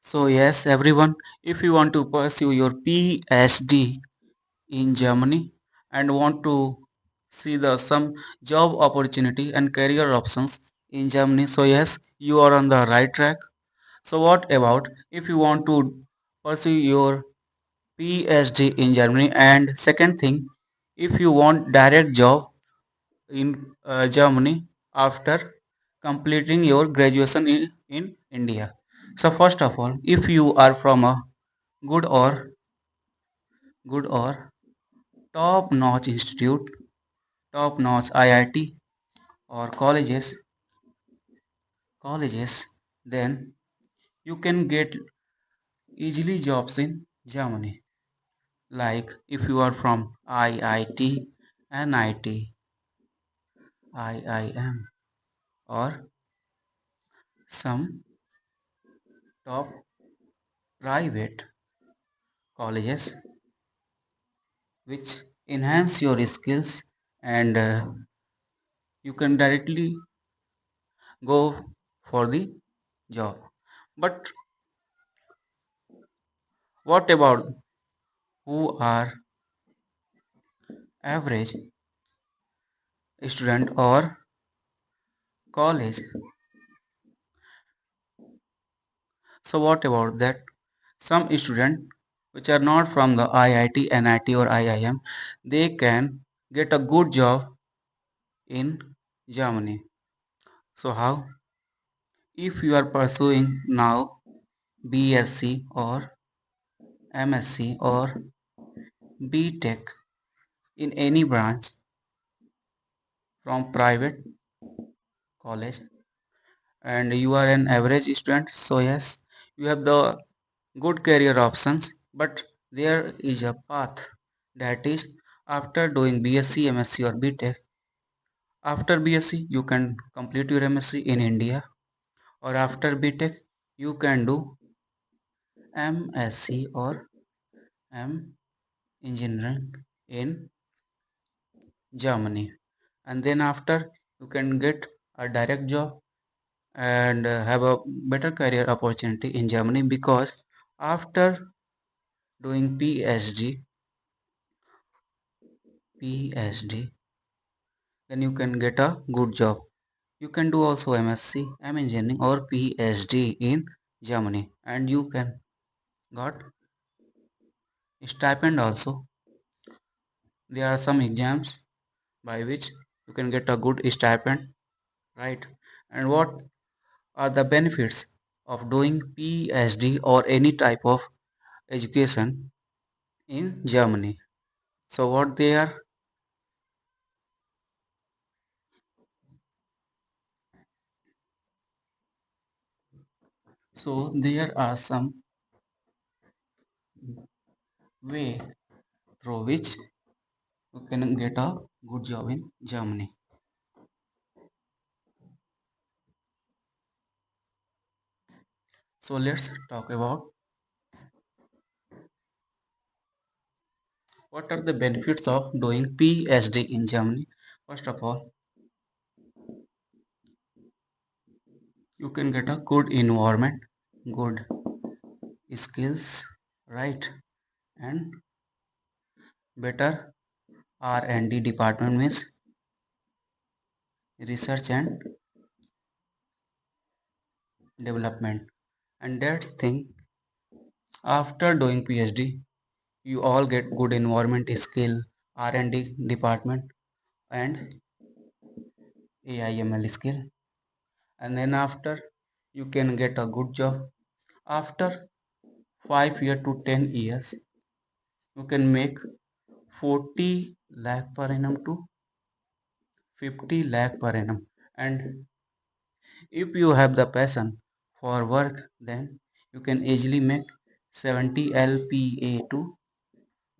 So yes, everyone, if you want to pursue your PhD in Germany and want to see the some job opportunity and career options in Germany, so yes, you are on the right track. So what about if you want to pursue your PhD in Germany, and second thing, if you want direct job in Germany after completing your graduation in India. So first of all, if you are from a good or good or top notch institute, top notch IIT or colleges, then you can get easily jobs in Germany. Like if you are from IIT, NIT, IIM or some top private colleges which enhance your skills, and you can directly go for the job. But what about who are average student or college? So what about that? Some student which are not from the IIT, NIT or IIM, they can get a good job in Germany. So how? If you are pursuing now BSc or MSc or BTech in any branch from private college, and you are an average student, so yes, you have the good career options, but there is a path, that is after doing BSc, MSc or BTech. After BSc you can complete your MSc in India, or after BTech you can do MSc or M engineering in Germany, and then after you can get a direct job and have a better career opportunity in Germany, because after doing PhD, then you can get a good job. You can do also MSc, M engineering or PhD in Germany, and you can got stipend also. There are some exams by which you can get a good stipend, right? And what are the benefits of doing PhD or any type of education in Germany? So what they are? So there are some way through which you can get a good job in Germany. So let's talk about what are the benefits of doing PhD in Germany. First of all, you can get a good environment, good skills, right? And better R&D department, means research and development. And that thing, after doing PhD, you all get good environment skill, R&D department and AIML skill, and then after you can get a good job. After 5 year to 10 years you can make 40 lakh per annum to 50 lakh per annum, and if you have the passion for work, then you can easily make 70 LPA to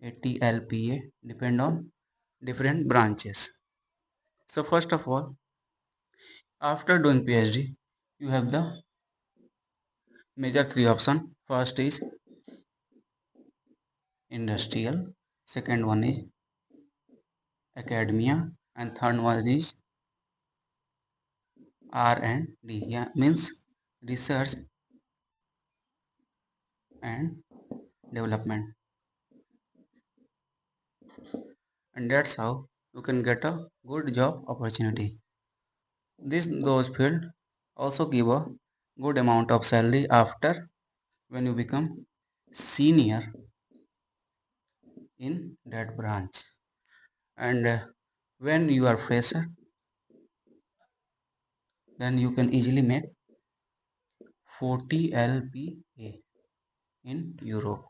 80 LPA, depend on different branches. So first of all, after doing PhD you have the major three option. First is industrial, second one is academia, and third one is R&D. Yeah, means research and development. And that's how you can get a good job opportunity. Those fields also give a good amount of salary after when you become senior in that branch. And when you are fresher, then you can easily make 40 LPA in Europe.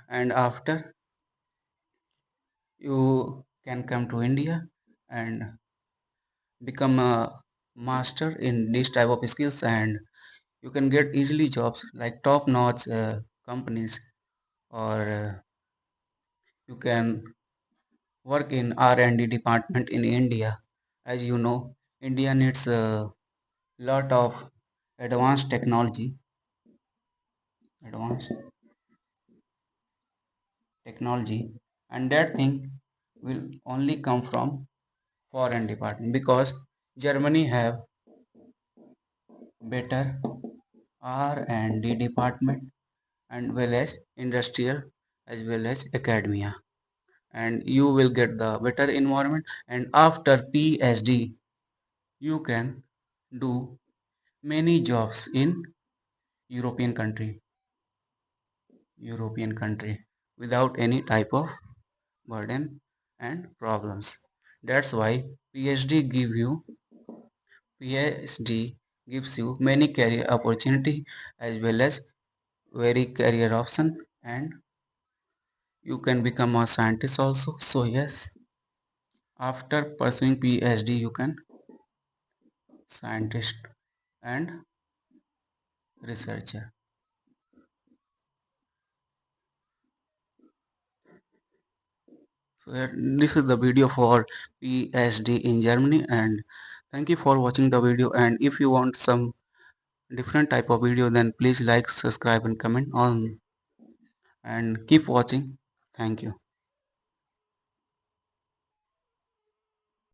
And after you can come to India and become a master in this type of skills, and you can get easily jobs like top notch companies, or you can work in R&D department in India. As you know, India needs a lot of advanced advanced technology, and that thing will only come from foreign department, because Germany have better R&D department, and well as industrial as well as academia, and you will get the better environment. And after PhD you can do many jobs in European country European country without any type of burden and problems. That's why PhD gives you many career opportunity as well as very career option, and you can become a scientist also. So yes, after pursuing PhD you can scientist and researcher. So this is the video for PhD in Germany, and thank you for watching the video. And if you want some different type of video, then please like, subscribe and comment on, and keep watching. Thank you.